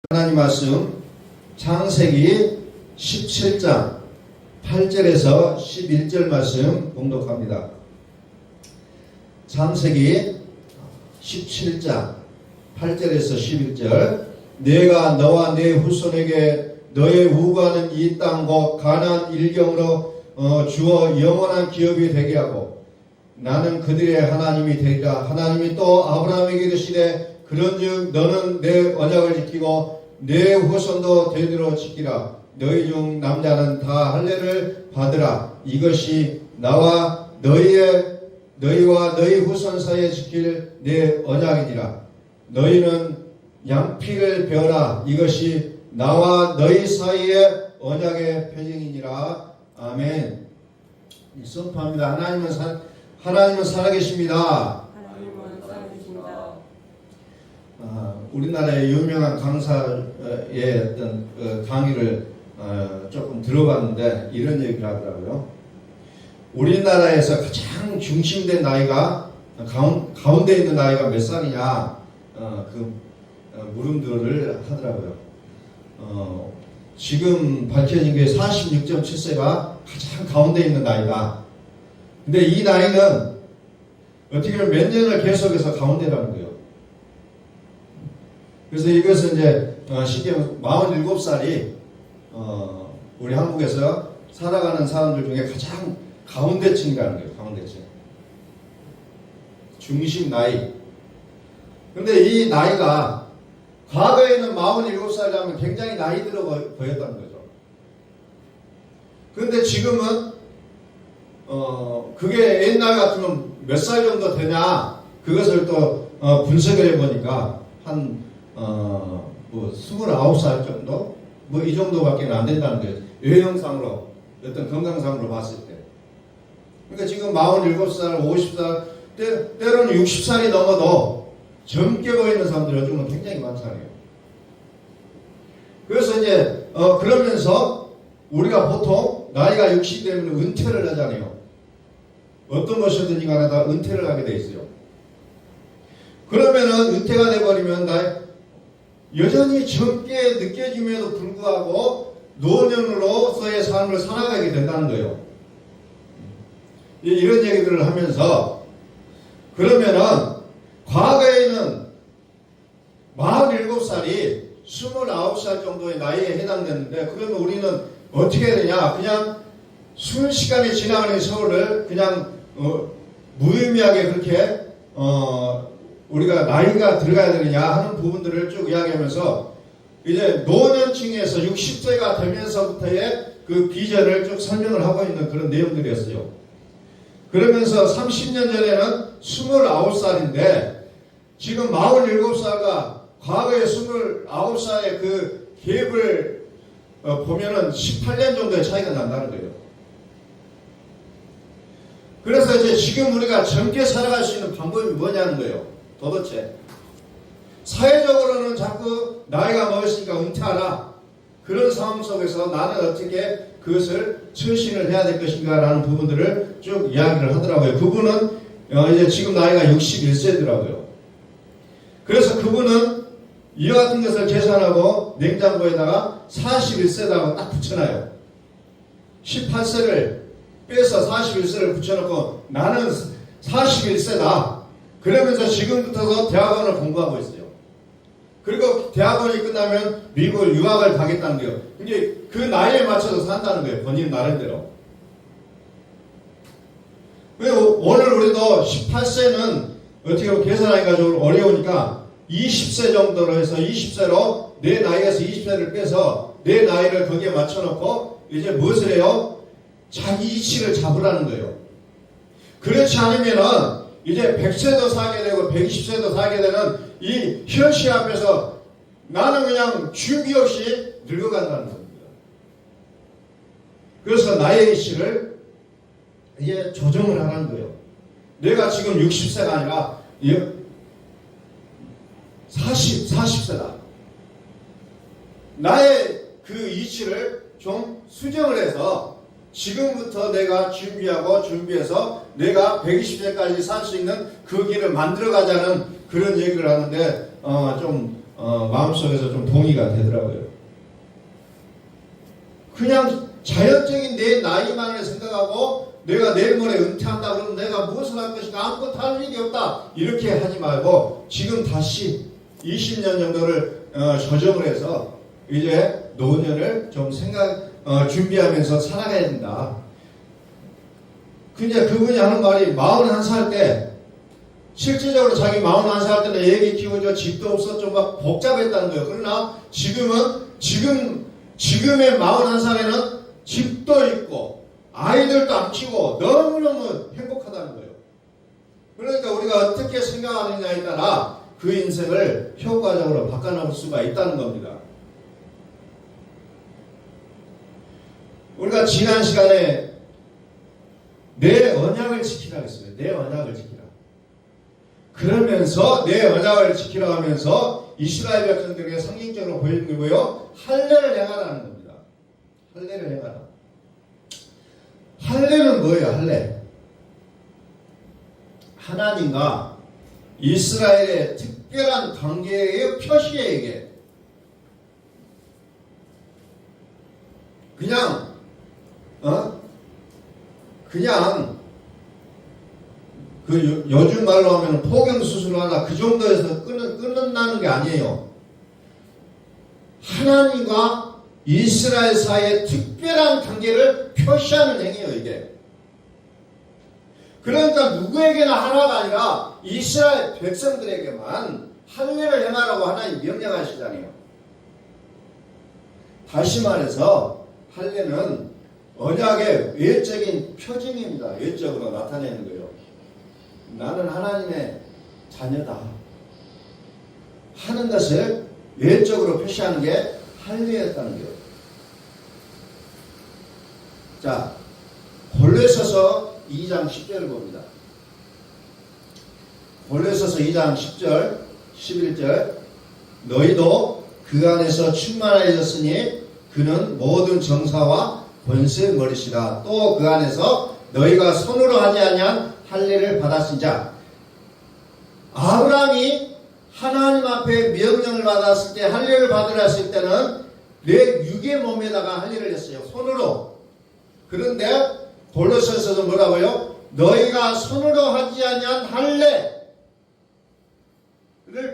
하나님 말씀 창세기 17장 8절에서 11절 말씀 봉독합니다. 창세기 17장 8절에서 11절. 내가 너와 네 후손에게 너의 우구하는 이 땅 곧 가나안 일경으로 주어 영원한 기업이 되게 하고 나는 그들의 하나님이 되리라. 하나님이 또 아브라함에게 이르시되 그런즉 너는 내 언약을 지키고 내 후손도 되도록 지키라. 너희 중 남자는 다 할례를 받으라. 이것이 나와 너희와 너희 후손 사이에 지킬 내 언약이니라. 너희는 양피를 베어라. 이것이 나와 너희 사이의 언약의 표징이니라. 아멘. 선포합니다. 하나님은 살아계십니다. 우리나라의 유명한 강사의 어떤 강의를 조금 들어봤는데 이런 얘기를 하더라고요. 우리나라에서 가장 중심된 나이가 가운데 있는 나이가 몇 살이냐 물음들을 하더라고요. 지금 밝혀진 게 46.7세가 가장 가운데 있는 나이다. 근데 이 나이는 어떻게 보면 몇 년을 계속해서 가운데라는 거예요. 그래서 이것은 이제 쉽게 47살이 우리 한국에서 살아가는 사람들 중에 가장 가운데층이라는 거예요. 가운데층. 중심 나이. 근데 이 나이가 과거에는 47살이라면 굉장히 나이 들어 보였다는 거죠. 그런데 지금은 그게 옛날 같으면 몇 살 정도 되냐 그것을 또 분석을 해보니까 한 29살 정도? 이 정도밖에 안 된다는 거예요. 외형상으로, 어떤 건강상으로 봤을 때. 그러니까 지금 47살, 50살, 때로는 60살이 넘어도 젊게 보이는 사람들이 요즘은 굉장히 많잖아요. 그래서 이제, 그러면서 우리가 보통 나이가 60 되면 은퇴를 하잖아요. 어떤 것이든지 간에 다 은퇴를 하게 돼 있어요. 그러면은 은퇴가 돼버리면 여전히 젊게 느껴짐에도 불구하고 노년으로서의 삶을 살아가게 된다는 거예요. 이런 얘기들을 하면서 그러면은 과거에는 47살이 29살 정도의 나이에 해당됐는데 그러면 우리는 어떻게 해야 되냐? 그냥 순식간에 지나가는 세월을 그냥 무의미하게 그렇게 우리가 나이가 들어가야 되느냐 하는 부분들을 쭉 이야기하면서 이제 노년층에서 60세가 되면서부터의 그 비전을 쭉 설명을 하고 있는 그런 내용들이었어요. 그러면서 30년 전에는 29살인데 지금 47살과 과거의 29살의 그 갭을 보면은 18년 정도의 차이가 난다는 거예요. 그래서 이제 지금 우리가 젊게 살아갈 수 있는 방법이 뭐냐는 거예요. 도대체 사회적으로는 자꾸 나이가 먹었으니까 은퇴하라 그런 상황 속에서 나는 어떻게 그것을 처신을 해야 될 것인가 라는 부분들을 쭉 이야기를 하더라고요. 그분은 이제 지금 나이가 61세더라고요. 그래서 그분은 이와 같은 것을 계산하고 냉장고에다가 41세라고 딱 붙여놔요. 18세를 빼서 41세를 붙여놓고 나는 41세다. 그러면서 지금부터 대학원을 공부하고 있어요. 그리고 대학원이 끝나면 미국을 유학을 가겠다는 거예요. 이제 그 나이에 맞춰서 산다는 거예요. 본인 나름대로. 오늘 우리도 18세는 어떻게 보면 계산하기가 좀 어려우니까 20세 정도로 해서 20세로 내 나이에서 20세를 빼서 내 나이를 거기에 맞춰놓고 이제 무엇을 해요? 자기 이치를 잡으라는 거예요. 그렇지 않으면은 이제 100세도 살게 되고 120세도 살게 되는 이 현실 앞에서 나는 그냥 준비 없이 늙어간다는 겁니다. 그래서 나의 이치를 이제 조정을 하라는 거예요. 내가 지금 60세가 아니라 40세다. 나의 그 이치를 좀 수정을 해서 지금부터 내가 준비해서 내가 120세까지 살 수 있는 그 길을 만들어 가자는 그런 얘기를 하는데 좀 마음속에서 좀 동의가 되더라고요. 그냥 자연적인 내 나이만을 생각하고 내가 내일 모레 은퇴한다 그러면 내가 무엇을 할 것인가 아무것도 할 일이 없다 이렇게 하지 말고 지금 다시 20년 정도를 조정을 해서 이제 노년을 좀 준비하면서 살아가야 된다. 근데 그분이 하는 말이 41살 때 실질적으로 자기 41살 때는 애기 키우죠. 집도 없었죠. 막 복잡했다는 거예요. 그러나 지금의 41살에는 집도 있고 아이들도 안 키우고 너무너무 행복하다는 거예요. 그러니까 우리가 어떻게 생각하느냐에 따라 그 인생을 효과적으로 바꿔놓을 수가 있다는 겁니다. 우리가 지난 시간에 내 언약을 지키라 했어요. 내 언약을 지키라. 그러면서 내 언약을 지키라 하면서 이스라엘 백성들에게 상징적으로 보여준 게 뭐예요? 할례를 행하라는 겁니다. 할례를 행하라. 할례는 뭐예요? 할례. 하나님과 이스라엘의 특별한 관계의 표시에 이게 그냥 그 요즘 말로 하면 포경 수술을 하나 그 정도에서 끝난다는 게 아니에요. 하나님과 이스라엘 사이의 특별한 관계를 표시하는 행위예요, 이게. 그러니까 누구에게나 하나가 아니라 이스라엘 백성들에게만 할례를 행하라고 하나님 명령하시잖아요. 다시 말해서 할례는 언약의 외적인 표징입니다. 외적으로 나타내는 거예요. 나는 하나님의 자녀다 하는 것을 외적으로 표시하는 게 할례였다는 거예요. 자, 골로새서 2장 10절을 봅니다. 골로새서 2장 10절 11절 너희도 그 안에서 충만하였으니 그는 모든 정사와 권세의 머리시라. 또 그 안에서 너희가 손으로 하지 아니한 할례를 받았으니자. 아브라함이 하나님 앞에 명령을 받았을 때 할례를 받으라 했을 때는 내 육의 몸에다가 할례를 했어요. 손으로. 그런데 골로새서도 뭐라고요? 너희가 손으로 하지 아니한 할례를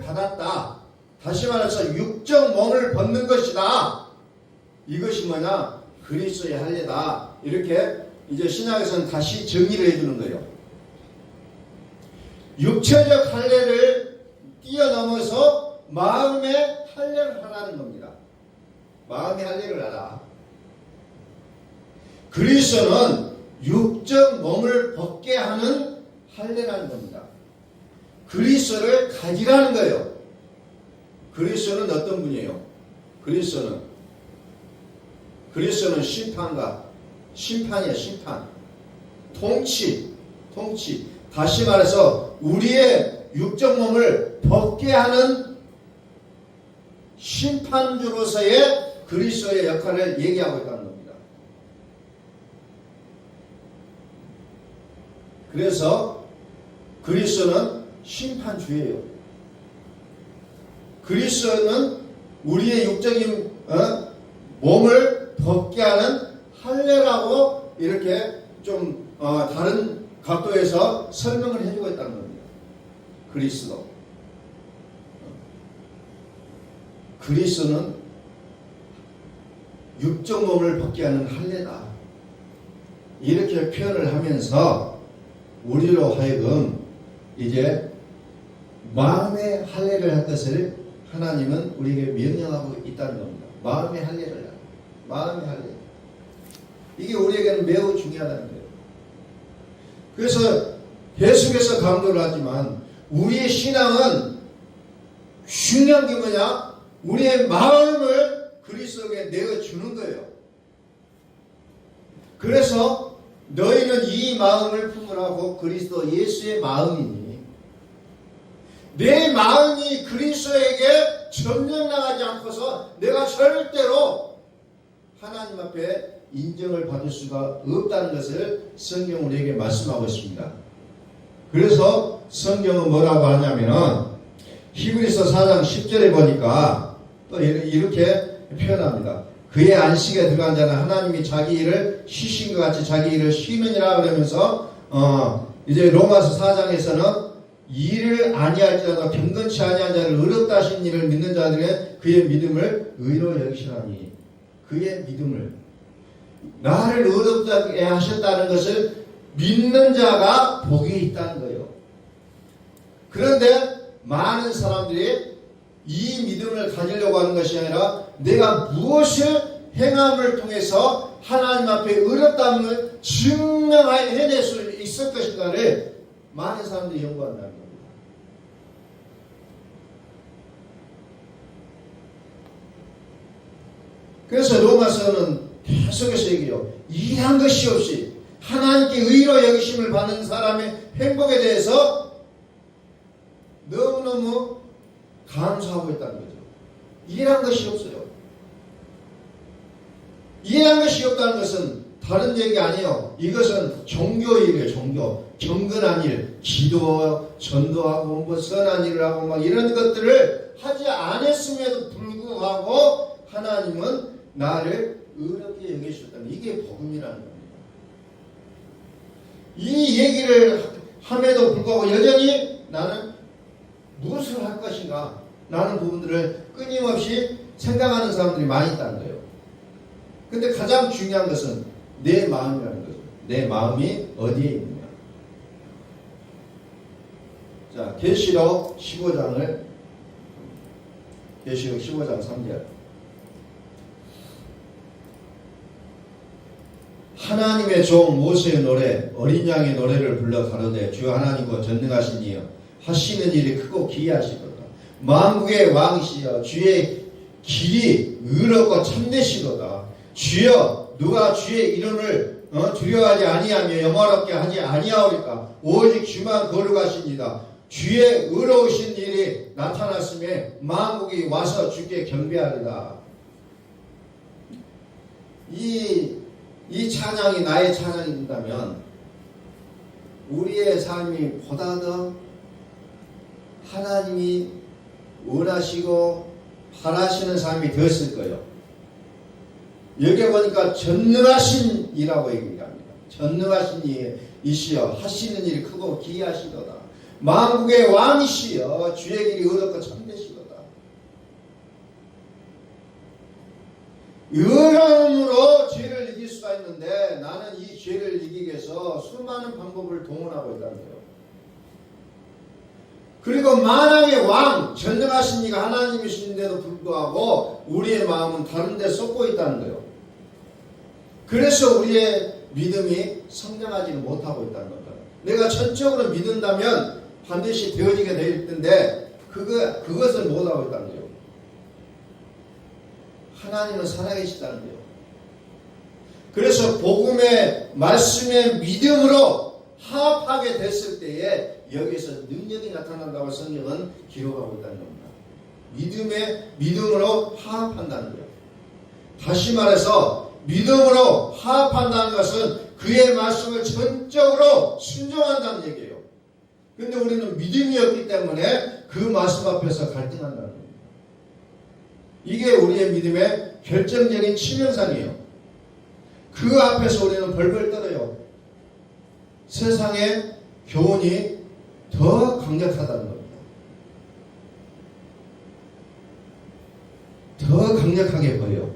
받았다. 다시 말해서 육적 몸을 벗는 것이다. 이것이 뭐냐? 그리스도의 할례다. 이렇게 이제 신약에서는 다시 정리를 해주는 거예요. 육체적 할례를 뛰어넘어서 마음의 할례를 하라는 겁니다. 마음의 할례를 하라. 그리스도는 육적 몸을 벗게 하는 할례라는 겁니다. 그리스도를 가지라는 거예요. 그리스도는 어떤 분이에요? 그리스도는 심판가. 심판이야, 심판. 통치. 다시 말해서 우리의 육적 몸을 벗게 하는 심판주로서의 그리스도의 역할을 얘기하고 있다는 겁니다. 그래서 그리스도는 심판주예요. 그리스도는 우리의 육적인 몸을 벗게 하는 할례라고 이렇게 좀 다른 각도에서 설명을 해주고 있다는 겁니다. 그리스도는 육적 몸을 벗게 하는 할례다. 이렇게 표현을 하면서 우리로 하여금 이제 마음의 할례를 할 것을 하나님은 우리에게 명령하고 있다는 겁니다. 마음의 할례를 하라. 마음의 할례. 이게 우리에게는 매우 중요하다는 거예요. 그래서 계속해서 강조를 하지만 우리의 신앙은 중요한 게 뭐냐? 우리의 마음을 그리스도에게 내어주는 거예요. 그래서 너희는 이 마음을 품으라고 그리스도 예수의 마음이니 내 마음이 그리스도에게 점령나가지 않고서 내가 절대로 하나님 앞에 인정을 받을 수가 없다는 것을 성경은 우리에게 말씀하고 있습니다. 그래서 성경은 뭐라고 하냐면은 히브리서 4장 10절에 보니까 또 이렇게 표현합니다. 그의 안식에 들어간 자는 하나님이 자기 일을 쉬신 것 같이 자기 일을 쉬느니라 그러면서 이제 로마서 4장에서는 일을 아니할지라도 경건치 아니한 자를 의롭다 하신 일을 믿는 자들의 그의 믿음을 의로 여기시라니. 그의 믿음을, 나를 의롭다게 하셨다는 것을 믿는 자가 복이 있다는 거예요. 그런데 많은 사람들이 이 믿음을 가지려고 하는 것이 아니라 내가 무엇을 행함을 통해서 하나님 앞에 의롭다함을 해낼 수 있을 것인가를 많은 사람들이 연구한다는 겁니다. 그래서 로마서는 계속해서 얘기해요. 일한 것이 없이 하나님께 의로 여기심을 받는 사람의 행복에 대해서 너무너무 감사하고 있다는 거죠. 일한 것이 없어요. 일한 것이 없다는 것은 다른 얘기 아니에요. 이것은 종교일이에요. 종교. 경건한 일, 기도, 전도하고 뭐 선한 일을 하고 막 이런 것들을 하지 않았음에도 불구하고 하나님은 나를 의롭게 여기셨다는, 이게 복음이라는 겁니다. 이 얘기를 함에도 불구하고 여전히 나는 무엇을 할 것인가 라는 부분들을 끊임없이 생각하는 사람들이 많이 있다는 거예요. 근데 가장 중요한 것은 내 마음이라는 거죠. 내 마음이 어디에 있느냐. 자, 계시록 15장 3절. 하나님의 종 모세의 노래, 어린 양의 노래를 불러 가로되 주 하나님과 전능하신 이여 하시는 일이 크고 기이하시도다. 만국의 왕이시여 주의 길이 의롭고 참되시도다. 주여 누가 주의 이름을 두려워하지 아니하며 영화롭게 하지 아니하오리까. 오직 주만 거룩하시니이다. 주의 의로우신 일이 나타났음에 만국이 와서 주께 경배하리다. 이 찬양이 나의 찬양이 된다면 우리의 삶이 보다 더 하나님이 원하시고 바라시는 삶이 되었을 거예요. 여기 보니까 전능하신 이라고 얘기합니다. 전능하신 이시여 하시는 일이 크고 기이하시도다. 만국의 왕이시여 주의 길이 의롭고 참되시도다. 의로움으로 죄를 이길 수가 있는데 나는 이 죄를 이기기 위해서 수많은 방법을 동원하고 있다는 거예요. 그리고 만왕의 왕, 전능하신 이가 하나님이신데도 불구하고 우리의 마음은 다른 데 쏟고 있다는 거예요. 그래서 우리의 믿음이 성장하지는 못하고 있다는 겁니다. 내가 전적으로 믿는다면 반드시 되어지게 될 텐데 그것을 못하고 있다는 거예요. 하나님은 살아계시다는 거예요. 그래서 복음의 말씀의 믿음으로 합하게 됐을 때에 여기서 능력이 나타난다고 성경은 기록하고 있다는 겁니다. 믿음으로 화합한다는 거예요. 다시 말해서 믿음으로 화합한다는 것은 그의 말씀을 전적으로 순종한다는 얘기예요. 그런데 우리는 믿음이 없기 때문에 그 말씀 앞에서 갈등한다는 겁니다. 이게 우리의 믿음의 결정적인 치명상이에요. 그 앞에서 우리는 벌벌 떨어요. 세상의 교훈이 더 강력하다는 겁니다. 더 강력하게 보여요.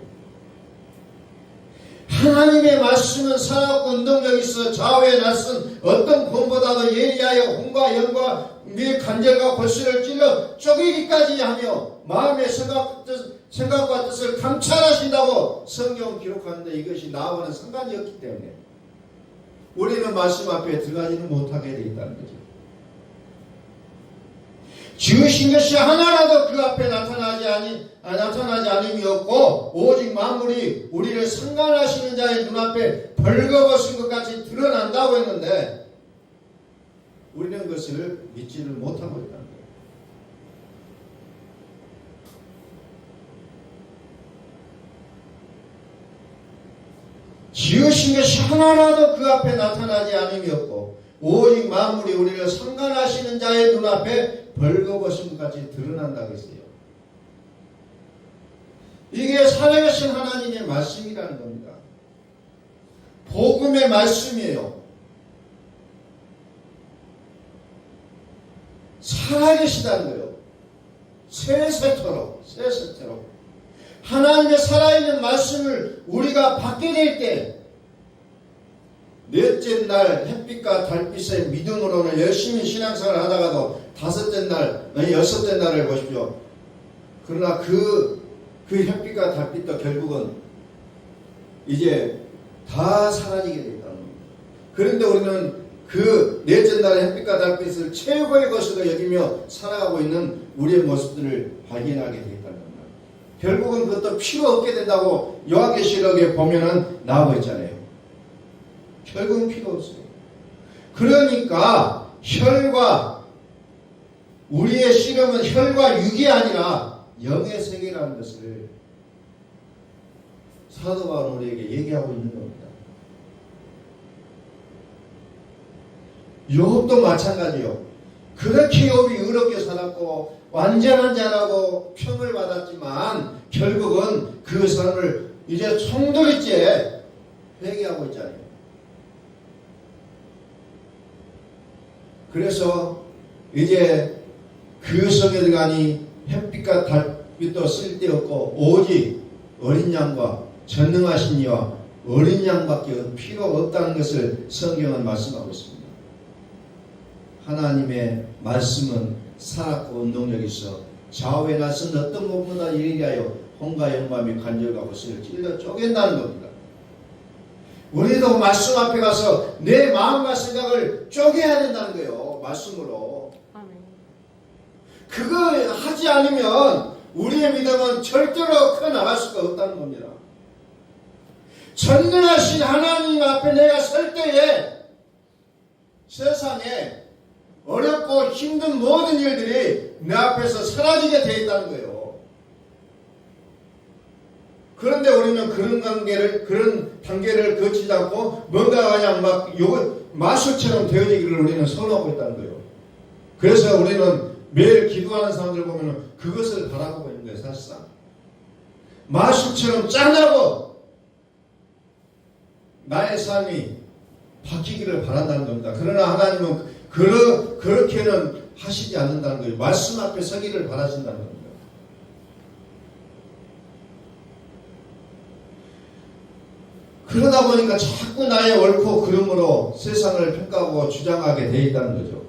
하나님의 말씀은 살아있고 운동력이 있어 좌우에 낯선 어떤 검보다도 예리하여 혼과 영과 및 간절과 골수를 찔러 쪼개기까지 하며 마음의 생각과 뜻을 감찰하신다고 성경은 기록하는데 이것이 나와는 상관이 없기 때문에 우리는 말씀 앞에 들어가지는 못하게 되어 있다는 거죠. 지으신 것이 하나라도 그 앞에 나타나지 않음이 없고 오직 만물이 우리를 상관하시는 자의 눈앞에 벌거벗은 것 같이 드러난다고 했는데 우리는 그것을 믿지를 못하고 있다는 거예요. 지으신 것이 하나라도 그 앞에 나타나지 않음이 없고 오직 만물이 우리를 상관하시는 자의 눈앞에 벌거벗음같이 드러난다고 했어요. 이게 살아계신 하나님의 말씀이라는 겁니다. 복음의 말씀이에요. 살아계시다는 거예요. 새새토록 하나님의 살아있는 말씀을 우리가 받게 될 때 넷째 날 햇빛과 달빛의 믿음으로는 열심히 신앙생활을 하다가도 다섯째 날, 여섯째 날을 보십시오. 그러나 그 햇빛과 달빛도 결국은 이제 다 사라지게 되겠다는 겁니다. 그런데 우리는 그 넷째 날의 햇빛과 달빛을 최고의 것으로 여기며 살아가고 있는 우리의 모습들을 발견하게 되겠다는 겁니다. 결국은 그것도 필요 없게 된다고 요한계시록에 보면은 나오고 있잖아요. 결국은 필요 없어요. 그러니까 우리의 실험은 혈과 육이 아니라 영의 세계라는 것을 사도 바울은 우리에게 얘기하고 있는 겁니다. 욥도 마찬가지요. 그렇게 욥이 의롭게 살았고 완전한 자라고 평을 받았지만 결국은 그 선을 이제 송두리째 회개하고 있잖아요. 그래서 이제 그 성에 들어가니 햇빛과 달빛도 쓸데없고 오직 어린 양과 전능하신 이와 어린 양밖에 필요 없다는 것을 성경은 말씀하고 있습니다. 하나님의 말씀은 살았고 운동력이 있어 좌우에 낯선 어떤 것보다 예리하여 혼과 영감이 관절과 구슬을 찔러 쪼갠다는 겁니다. 우리도 말씀 앞에 가서 내 마음과 생각을 쪼개야 된다는 거예요. 말씀으로. 그거 하지 않으면 우리의 믿음은 절대로 커나갈 수가 없다는 겁니다. 전능하신 하나님 앞에 내가 설 때에 세상에 어렵고 힘든 모든 일들이 내 앞에서 사라지게 되어 있다는 거예요. 그런데 우리는 그런 단계를 거치지 않고 뭔가 그냥 마술처럼 되어지기를 우리는 선호하고 있다는 거예요. 그래서 우리는 매일 기도하는 사람들 보면 그것을 바라보고 있는 거예요. 사실상 마술처럼 짠하고 나의 삶이 바뀌기를 바란다는 겁니다. 그러나 하나님은 그렇게는 하시지 않는다는 거예요. 말씀 앞에 서기를 바라신다는 겁니다. 그러다 보니까 자꾸 나의 옳고 그름으로 세상을 평가하고 주장하게 돼 있다는 거죠.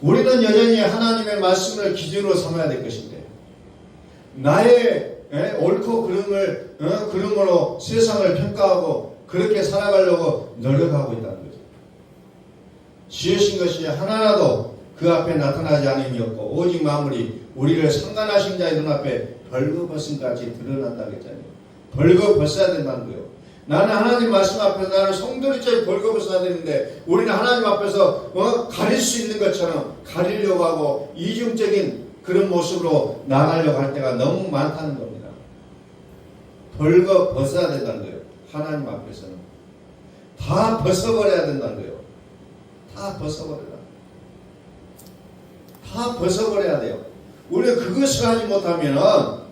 우리는 여전히 하나님의 말씀을 기준으로 삼아야 될 것인데 나의 옳고 그름으로 세상을 평가하고 그렇게 살아가려고 노력하고 있다는 거죠. 지으신 것이 하나라도 그 앞에 나타나지 않음이 없고 오직 만물이 우리를 상관하신 자의 눈앞에 벌거벗음같이 드러난다고 했잖아요. 벌거벗어야 된다는 거예요. 나는 하나님 말씀 앞에서 나는 송두리째 벌거벗어야 되는데 우리는 하나님 앞에서 가릴 수 있는 것처럼 가리려고 하고 이중적인 그런 모습으로 나가려고 할 때가 너무 많다는 겁니다. 벌거벗어야 된다는 거예요. 하나님 앞에서는 다 벗어버려야 된다는 거예요. 다 벗어버려야 돼요. 우리가 그것을 하지 못하면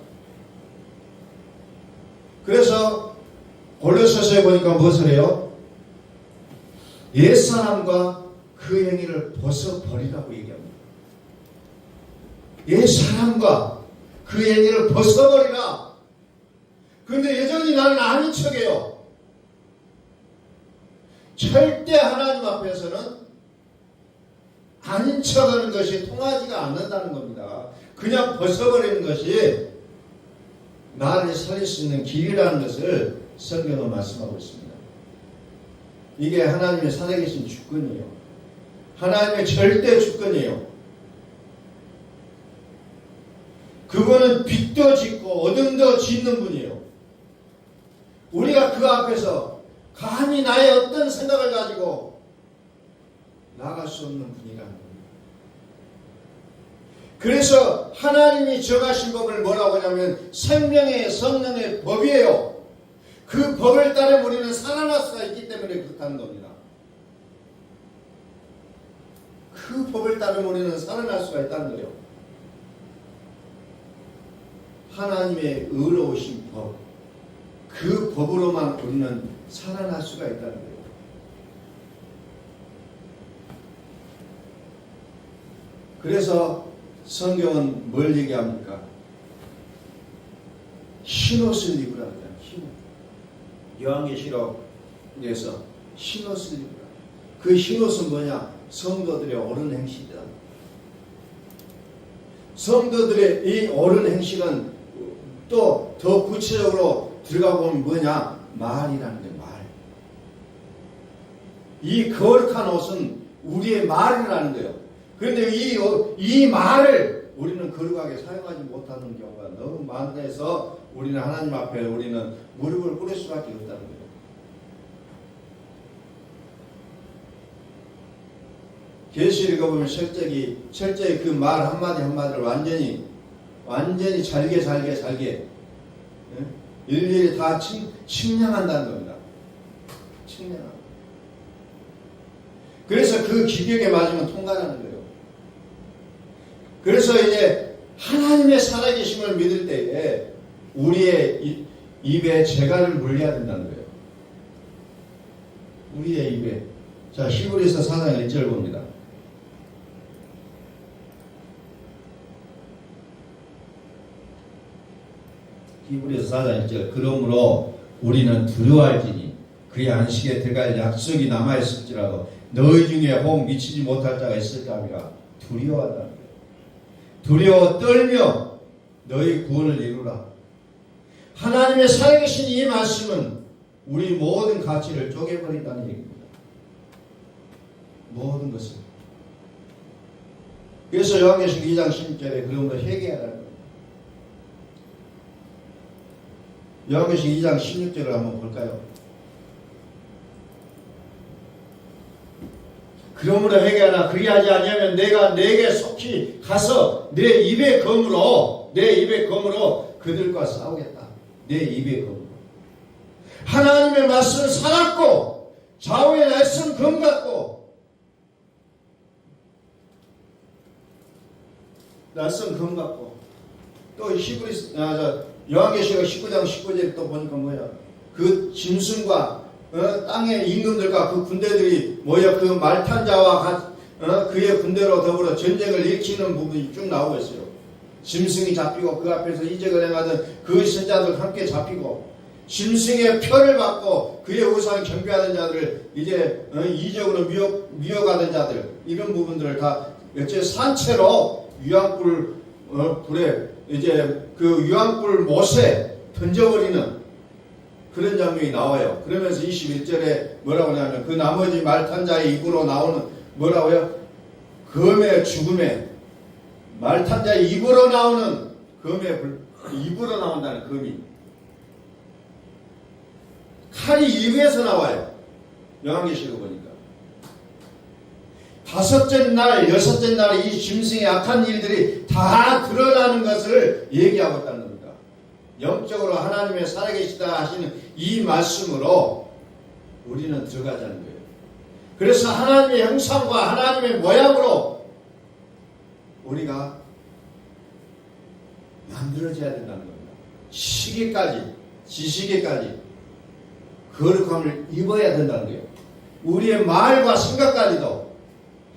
그래서 골로새서에 보니까 무엇을 해요? 옛사람과 그 행위를 벗어버리라고 얘기합니다. 옛사람과 그 행위를 벗어버리라. 그런데 여전히 나는 아닌 척해요. 절대 하나님 앞에서는 아닌 척하는 것이 통하지가 않는다는 겁니다. 그냥 벗어버리는 것이 나를 살릴 수 있는 길이라는 것을 성경은 말씀하고 있습니다. 이게 하나님의 살아계신 주권이에요. 하나님의 절대 주권이에요. 그분은 빛도 짓고 어둠도 짓는 분이에요. 우리가 그 앞에서 감히 나의 어떤 생각을 가지고 나갈 수 없는 분이라는 겁니다. 그래서 하나님이 정하신 법을 뭐라고 하냐면 생명의 성령의 법이에요. 그 법을 따라 우리는 살아날 수가 있기 때문에 그렇다는 겁니다. 그 법을 따라 우리는 살아날 수가 있다는 거예요. 하나님의 의로우신 법, 그 법으로만 우리는 살아날 수가 있다는 거예요. 그래서 성경은 뭘 얘기합니까? 흰옷을 입으라. 요한계시록에서 흰옷을 입으라. 그 흰옷은 뭐냐? 성도들의 옳은 행실이다. 성도들의 이 옳은 행실은 또 더 구체적으로 들어가 보면 뭐냐? 말이라는 거예요. 말. 이 거룩한 옷은 우리의 말이라는 거예요. 그런데 이 말을 우리는 거룩하게 사용하지 못하는 경우가 너무 많아서 우리는 하나님 앞에 우리는 무릎을 꿇을 수밖에 없다는 거예요. 계시 읽어보면 철저히 그 말 한마디 한마디를 완전히 잘게 일일이 다 측량한다는 겁니다. 측량한다. 그래서 그 기격에 맞으면 통과하는 거예요. 그래서 이제 하나님의 살아계심을 믿을 때에 우리의 입에 재갈을 물려야 된다는 거예요. 우리의 입에. 자, 히브리서 4장 1절 봅니다. 히브리서 4장 1절. 그러므로 우리는 두려워할지니 그의 안식에 들어갈 약속이 남아있을지라도 너희 중에 혹 미치지 못할 자가 있을까 하니라. 두려워하다는 거예요. 두려워 떨며 너희 구원을 이루라. 하나님의 살아계신 이 말씀은 우리 모든 가치를 쪼개버린다는 얘기입니다. 모든 것을. 그래서 요한계시록 2장 16절에 그러므로 회개하라는 거예요. 요한계시록 2장 16절을 한번 볼까요? 그러므로 회개하라. 그리하지 아니하면 내가 내게 속히 가서 내 입의 검으로 그들과 싸우겠다. 내 입의 검으로. 하나님의 말씀을 살았고 좌우에 날선 검 같고 날선 검 같고 또 요한계시록 19장 19절에 또 보니까 뭐야? 그 짐승과 땅의 임금들과 그 군대들이 뭐야? 그 말탄 자와 그의 군대로 더불어 전쟁을 일으키는 부분이 쭉 나오고 있어요. 짐승이 잡히고 그 앞에서 이적을 행하던 그 선자들 함께 잡히고 짐승의 표를 받고 그의 우상 경배하던 자들을 이제 이적으로 미혹하던 자들 이런 부분들을 다 산채로 불에 이제 그 유황불 못에 던져버리는 그런 장면이 나와요. 그러면서 21절에 뭐라고 하냐면 그 나머지 말탄 자의 입으로 나오는 뭐라고요? 검의 죽음에 말탄 자의 입으로 나오는 입으로 나온다는 검이 칼이 입에서 나와요. 요한계시록 보니까 다섯째 날, 여섯째 날 이 짐승의 악한 일들이 다 드러나는 것을 얘기하고 있다는 겁니다. 영적으로 하나님의 살아계시다 하시는 이 말씀으로 우리는 들어가자는 거예요. 그래서 하나님의 형상과 하나님의 모양으로 우리가 만들어져야 된다는 겁니다. 시기까지, 지식에까지 거룩함을 입어야 된다는 거예요. 우리의 말과 생각까지도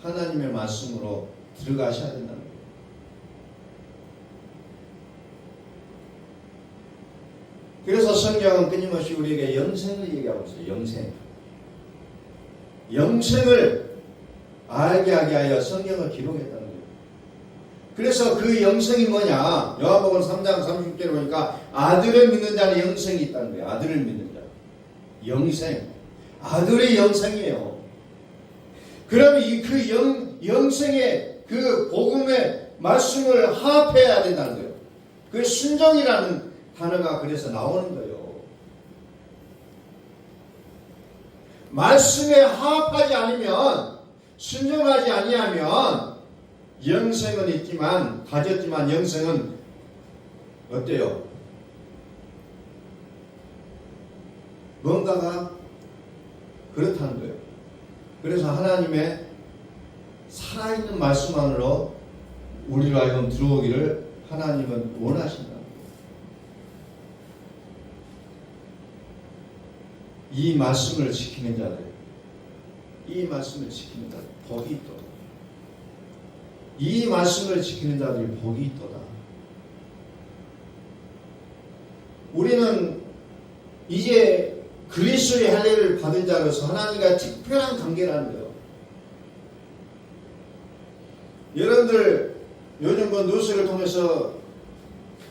하나님의 말씀으로 들어가셔야 된다는 거예요. 그래서 성경은 끊임없이 우리에게 영생을 얘기하고 있어요. 영생을 알게 하게 하여 성경을 기록했다는 거예요. 그래서 그 영생이 뭐냐? 요한복음 3장 36절에 보니까 아들을 믿는 자는 영생이 있다는 거예요. 아들을 믿는 자. 영생. 아들의 영생이에요. 그럼 그 영생의 그 복음의 말씀을 합해야 된다는 거예요. 그 순종이라는 단어가 그래서 나오는 거예요. 말씀에 합하지 않으면 순종하지 아니하면 영생은 있지만 가졌지만 영생은 어때요? 뭔가가 그렇다는 거예요. 그래서 하나님의 살아있는 말씀 안으로 우리로 하여금 들어오기를 하나님은 원하신다. 이 말씀을 지키는 자들, 이 말씀을 지키는 자들 복이 있도다. 이 말씀을 지키는 자들이 복이 있도다. 우리는 이제 그리스도의 할례를 받은 자로서 하나님과 특별한 관계라는 거예요. 여러분들 요즘 뉴스를 통해서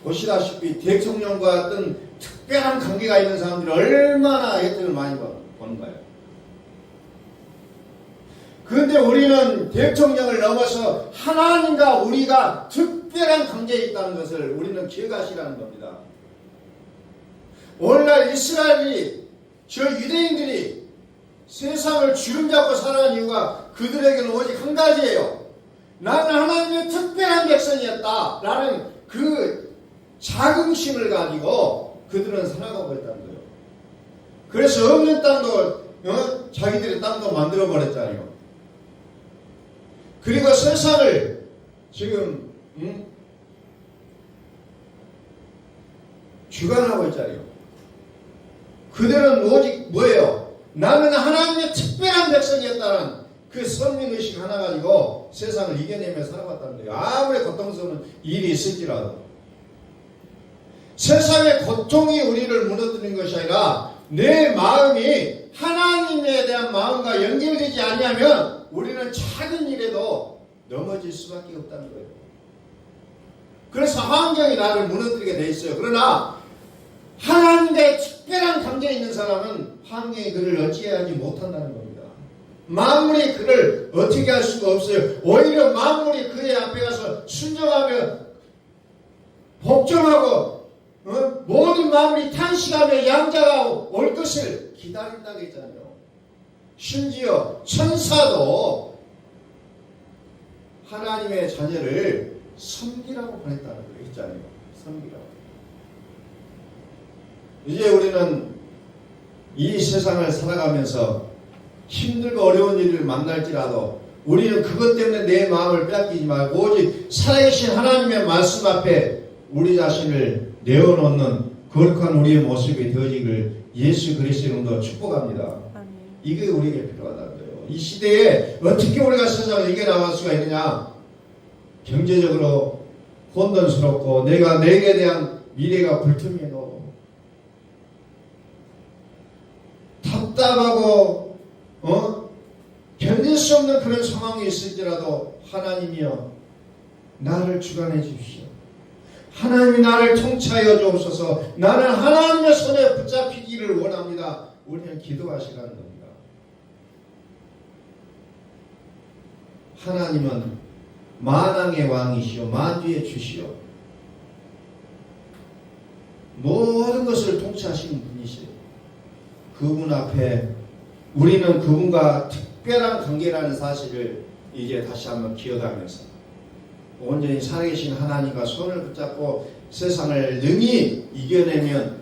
보시다시피 대통령과 어떤 특별한 관계가 있는 사람들이 얼마나 혜택을 많이 보는 거예요. 그런데 우리는 대통령을 넘어서 하나님과 우리가 특별한 관계에 있다는 것을 우리는 기억하시라는 겁니다. 오늘날 이스라엘이 저 유대인들이 세상을 주름잡고 살아가는 이유가 그들에게는 오직 한 가지예요. 나는 하나님의 특별한 백성이었다 라는 그 자긍심을 가지고 그들은 살아가고 있다는 거예요. 그래서 없는 땅도 자기들의 땅도 만들어 버렸잖아요. 그리고 세상을 지금 주관하고 있잖아요. 그들은 오직 뭐예요? 나는 하나님의 특별한 백성이었다는 그 선민의식 하나 가지고 세상을 이겨내며 살아왔다는 거예요. 아무리 고통스러운 일이 있을지라도. 세상의 고통이 우리를 무너뜨리는 것이 아니라 내 마음이 하나님에 대한 마음과 연결되지 않냐면 우리는 작은 일에도 넘어질 수밖에 없다는 거예요. 그래서 환경이 나를 무너뜨리게 돼 있어요. 그러나 하나님과의 특별한 관계에 있는 사람은 환경이 그를 어찌하지 못한다는 겁니다. 만물이 그를 어떻게 할 수가 없어요. 오히려 만물이 그의 앞에 가서 순종하며 복종하고 모든 만물이 탄식하며 양자가 올 것을 기다린다고 했잖아요. 심지어 천사도 하나님의 자녀를 섬기라고 보냈다는 거 했잖아요. 섬기라고. 이제 우리는 이 세상을 살아가면서 힘들고 어려운 일을 만날지라도 우리는 그것 때문에 내 마음을 빼앗기지 말고 오직 살아계신 하나님의 말씀 앞에 우리 자신을 내어놓는 거룩한 우리의 모습이 되어지기를 예수 그리스도의 이름으로 축복합니다. 이게 우리에게 필요하다는 거예요. 이 시대에 어떻게 우리가 세상을 이겨나갈 수가 있느냐? 경제적으로 혼돈스럽고 내게 대한 미래가 불투명하고 답답하고 견딜 수 없는 그런 상황이 있을지라도 하나님이여 나를 주관해 주십시오. 하나님이 나를 통치하여 주옵소서. 나는 하나님의 손에 붙잡히기를 원합니다. 우리는 기도하시라는 겁니다. 하나님은 만왕의 왕이시오 만주의 주시오 모든 것을 통치하시는 분이시오. 그분 앞에 우리는 그분과 특별한 관계라는 사실을 이제 다시 한번 기억하면서 온전히 살아계신 하나님과 손을 붙잡고 세상을 능히 이겨낼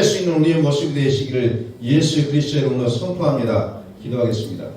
수 있는 우리의 모습이 되시기를 예수 그리스도의 이름으로 선포합니다. 기도하겠습니다.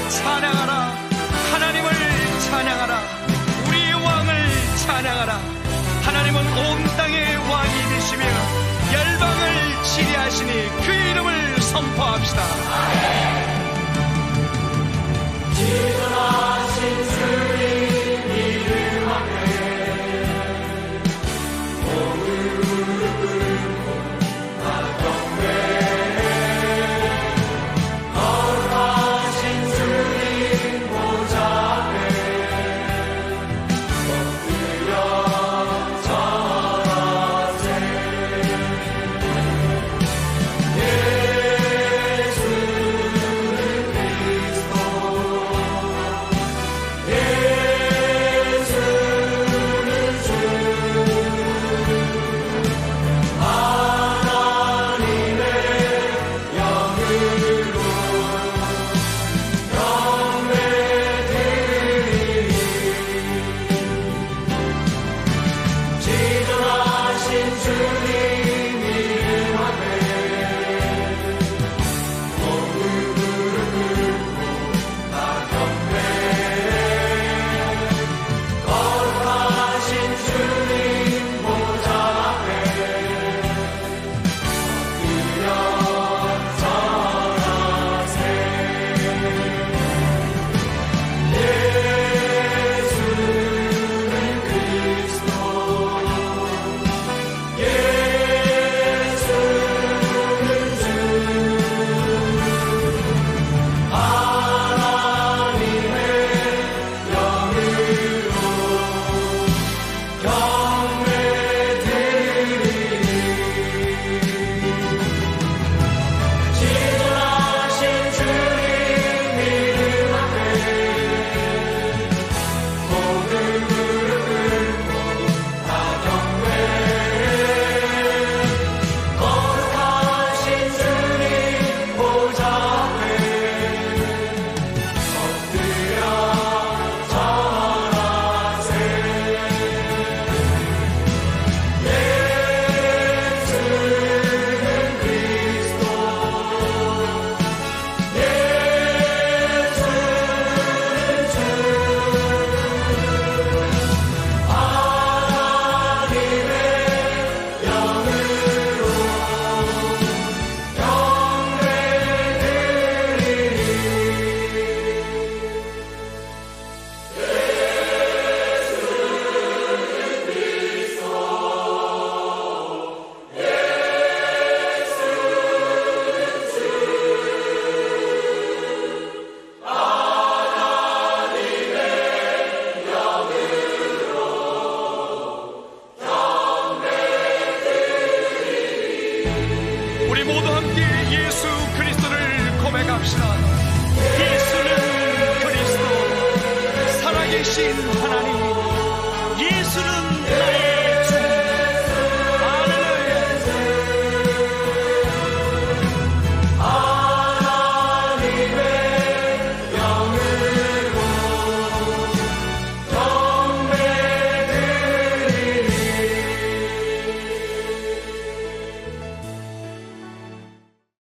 찬양하라 하나님을 찬양하라 우리의 왕을 찬양하라. 하나님은 온 땅의 왕이 되시며 열방을 지배하시니 그의 이름을 선포합시다. 지존하신 주